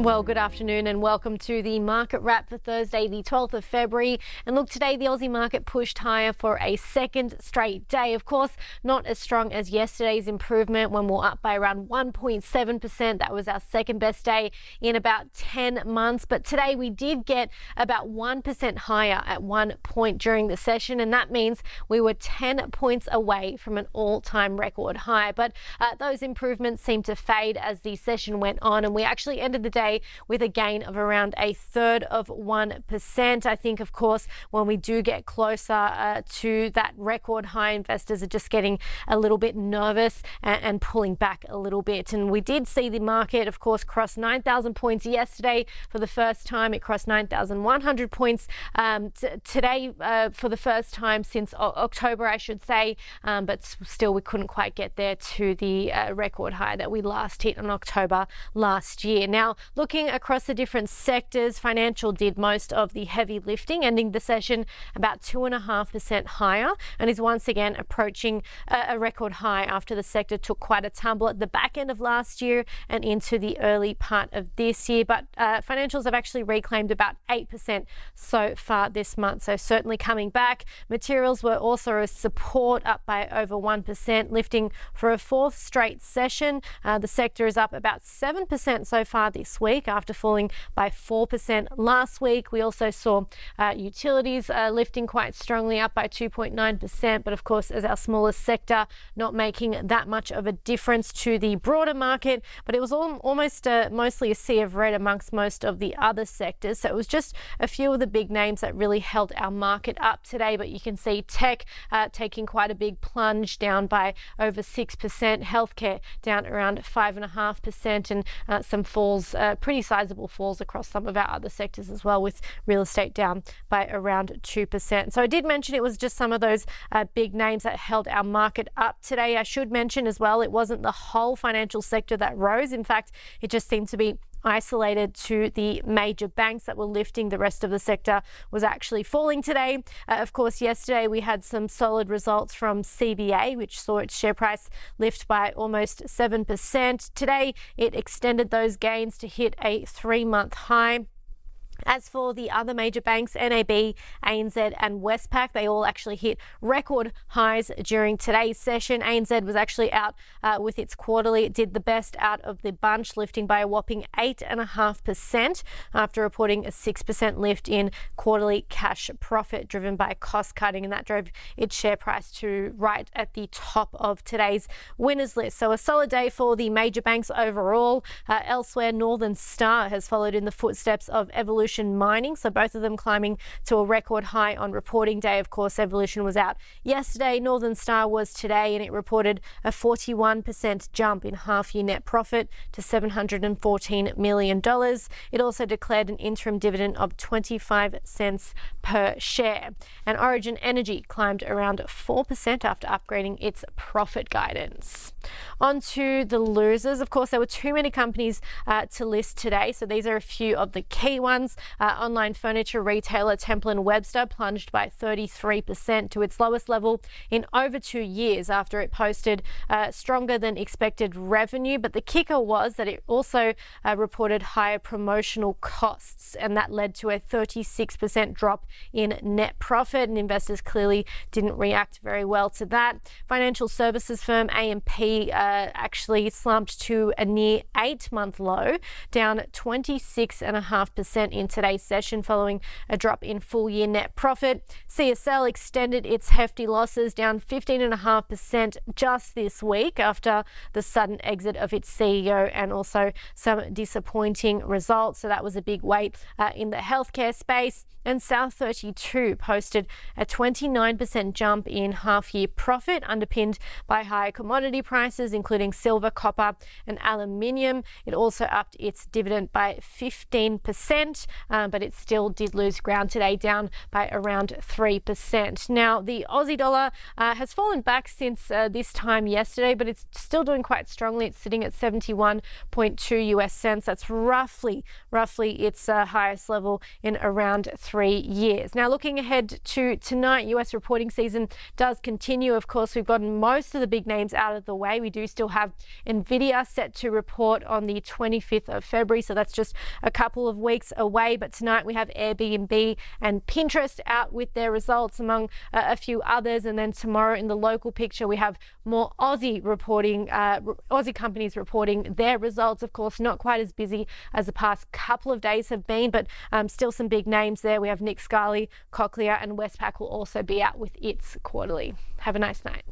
Well, good afternoon and welcome to the market wrap for Thursday, the 12th of February. And look, today the Aussie market pushed higher for a second straight day. Of course, not as strong as yesterday's improvement when we're up by around 1.7%. That was our second best day in about 10 months. But today we did get about 1% higher at one point during the session. And that means we were 10 points away from an all-time record high. But those improvements seemed to fade as the session went on. And we actually ended the day with a gain of around 1/3%. I think, of course, when we do get closer to that record high, investors are just getting a little bit nervous and pulling back a little bit. And we did see the market, of course, cross 9,000 points yesterday for the first time. It crossed 9,100 points today for the first time since October, I should say. But still, we couldn't quite get there to the record high that we last hit in October last year. Now, looking across the different sectors, financial did most of the heavy lifting, ending the session about 2.5% higher and is once again approaching a record high after the sector took quite a tumble at the back end of last year and into the early part of this year. But financials have actually reclaimed about 8% so far this month, so certainly coming back. Materials were also a support, up by over 1%, lifting for a fourth straight session. The sector is up about 7% so far this week after falling by 4% last week. We also saw utilities lifting quite strongly, up by 2.9%, but of course, as our smallest sector, not making that much of a difference to the broader market. But it was almost mostly a sea of red amongst most of the other sectors. So it was just a few of the big names that really held our market up today. But you can see tech taking quite a big plunge, down by over 6%. Healthcare down around 5.5%, and some falls, pretty sizable falls across some of our other sectors as well, with real estate down by around 2%. So I did mention it was just some of those big names that held our market up today. I should mention as well, it wasn't the whole financial sector that rose. In fact, it just seemed to be isolated to the major banks that were lifting. The rest of the sector was actually falling today. Of course, yesterday we had some solid results from CBA, which saw its share price lift by almost 7%. Today, it extended those gains to hit a 3-month high. As for the other major banks, NAB, ANZ and Westpac, they all actually hit record highs during today's session. ANZ was actually out with its quarterly. It did the best out of the bunch, lifting by a whopping 8.5% after reporting a 6% lift in quarterly cash profit driven by cost cutting, and that drove its share price to right at the top of today's winners list. So a solid day for the major banks overall. Elsewhere, Northern Star has followed in the footsteps of Evolution Mining, so both of them climbing to a record high on reporting day. Of course, Evolution was out yesterday, Northern Star was today, and it reported a 41% jump in half-year net profit to $714 million. It also declared an interim dividend of 25 cents per share. And Origin Energy climbed around 4% after upgrading its profit guidance. On to the losers. Of course, there were too many companies to list today, so these are a few of the key ones. Online furniture retailer Temple & Webster plunged by 33% to its lowest level in over 2 years after it posted stronger than expected revenue. But the kicker was that it also reported higher promotional costs, and that led to a 36% drop in net profit, and investors clearly didn't react very well to that. Financial services firm AMP actually slumped to a near 8-month low, down 26.5% in today's session following a drop in full-year net profit. CSL extended its hefty losses, down 15.5% just this week after the sudden exit of its CEO and also some disappointing results. So that was a big weight in the healthcare space. And South32 posted a 29% jump in half-year profit, underpinned by higher commodity prices, including silver, copper and aluminium. It also upped its dividend by 15%, but it still did lose ground today, down by around 3%. Now, the Aussie dollar has fallen back since this time yesterday, but it's still doing quite strongly. It's sitting at 71.2 US cents. That's roughly its highest level in around 3 3 years. Now, looking ahead to tonight, US reporting season does continue. Of course, we've gotten most of the big names out of the way. We do still have Nvidia set to report on the 25th of February, so that's just a couple of weeks away. But tonight we have Airbnb and Pinterest out with their results, among a few others. And then tomorrow in the local picture, we have more Aussie companies reporting their results. Of course, not quite as busy as the past couple of days have been, but still some big names there. We have Nick Scali, Cochlear, and Westpac will also be out with its quarterly. Have a nice night.